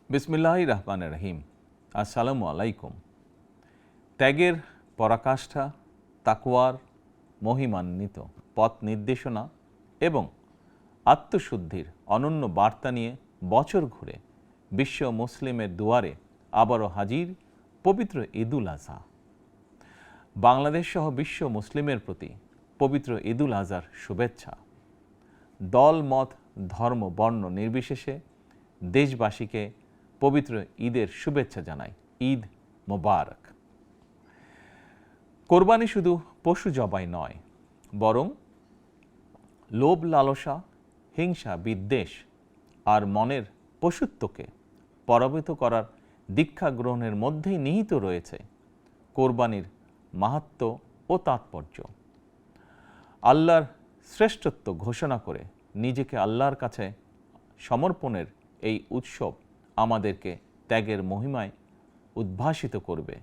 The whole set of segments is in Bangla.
বিসমিল্লাহির রহমানির রহিম। আসসালামু আলাইকুম। ত্যাগের পরাকাষ্ঠা, তাকওয়ার মহিমান্বিত পথ নির্দেশনা এবং আত্মশুদ্ধির অনন্য বার্তা নিয়ে বছর ঘুরে বিশ্ব মুসলিমের দুয়ারে আবারও হাজির পবিত্র ঈদুল আজহা। বাংলাদেশ সহ বিশ্ব মুসলিমের প্রতি পবিত্র ঈদুল আজহার শুভেচ্ছা। দল, মত, ধর্ম, বর্ণ নির্বিশেষে দেশবাসীকে পবিত্র ঈদের শুভেচ্ছা জানাই। ঈদ মোবারক। কোরবানি শুধু পশু জবাই নয়, বরং লোভ, লালসা, হিংসা, বিদ্বেষ আর মনের পশুত্বকে পরাভূত করার দীক্ষা গ্রহণের মধ্যেই নিহিত রয়েছে কোরবানির মাহাত্ম্য ও তাৎপর্য। আল্লাহর শ্রেষ্ঠত্ব ঘোষণা করে নিজেকে আল্লাহর কাছে সমর্পণের এই উৎসব আমাদেরকে ত্যাগের মহিমায় উদ্ভাসিত করবে,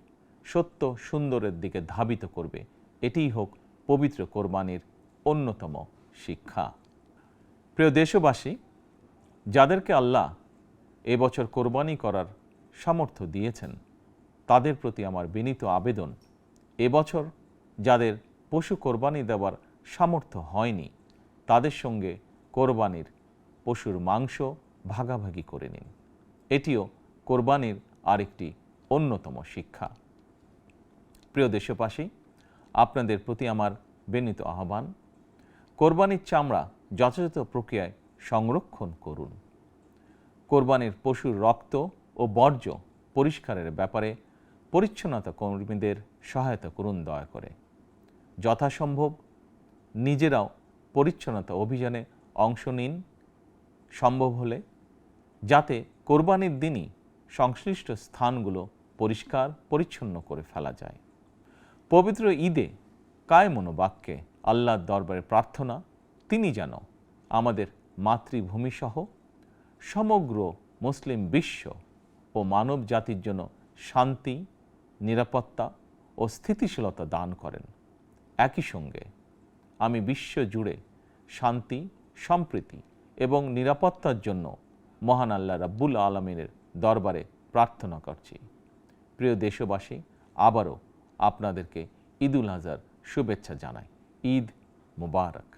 সত্য সুন্দরের দিকে ধাবিত করবে। এটিই হোক পবিত্র কোরবানির অন্যতম শিক্ষা। প্রিয় দেশবাসী, যাদেরকে আল্লাহ এবছর কোরবানি করার সামর্থ্য দিয়েছেন, তাদের প্রতি আমার বিনীত আবেদন, এবছর যাদের পশু কোরবানি দেওয়ার সামর্থ্য হয়নি, তাদের সঙ্গে কোরবানির পশুর মাংস ভাগাভাগি করে নিন। এটিও কোরবানির আরেকটি অন্যতম শিক্ষা। প্রিয় দেশবাসী, আপনাদের প্রতি আমার বিনীত আহ্বান, কোরবানির চামড়া যথাযথ প্রক্রিয়ায় সংরক্ষণ করুন। কোরবানির পশুর রক্ত ও বর্জ্য পরিষ্কারের ব্যাপারে পরিচ্ছন্নতা কর্মীদের সহায়তা করুন দয়া করে। যথাসম্ভব নিজেরাও পরিচ্ছন্নতা অভিযানে অংশ নিন সম্ভব হলে, যাতে কোরবানির দিনই সংশ্লিষ্ট স্থানগুলো পরিষ্কার পরিচ্ছন্ন করে ফেলা যায়। পবিত্র ঈদে কায় মনোবাক্যে আল্লাহর দরবারে প্রার্থনা, তিনি যেন আমাদের মাতৃভূমিসহ সমগ্র মুসলিম বিশ্ব ও মানব জাতির জন্য শান্তি, নিরাপত্তা ও স্থিতিশীলতা দান করেন। একই সঙ্গে আমি বিশ্ব জুড়ে শান্তি, সম্প্রীতি এবং নিরাপত্তার জন্য মহান আল্লাহ রাব্বুল আলামিনের দরবারে প্রার্থনা করছি। প্রিয় দেশবাসী, আবারও আপনাদেরকে ঈদুল আজহার শুভেচ্ছা জানাই। ঈদ মোবারক।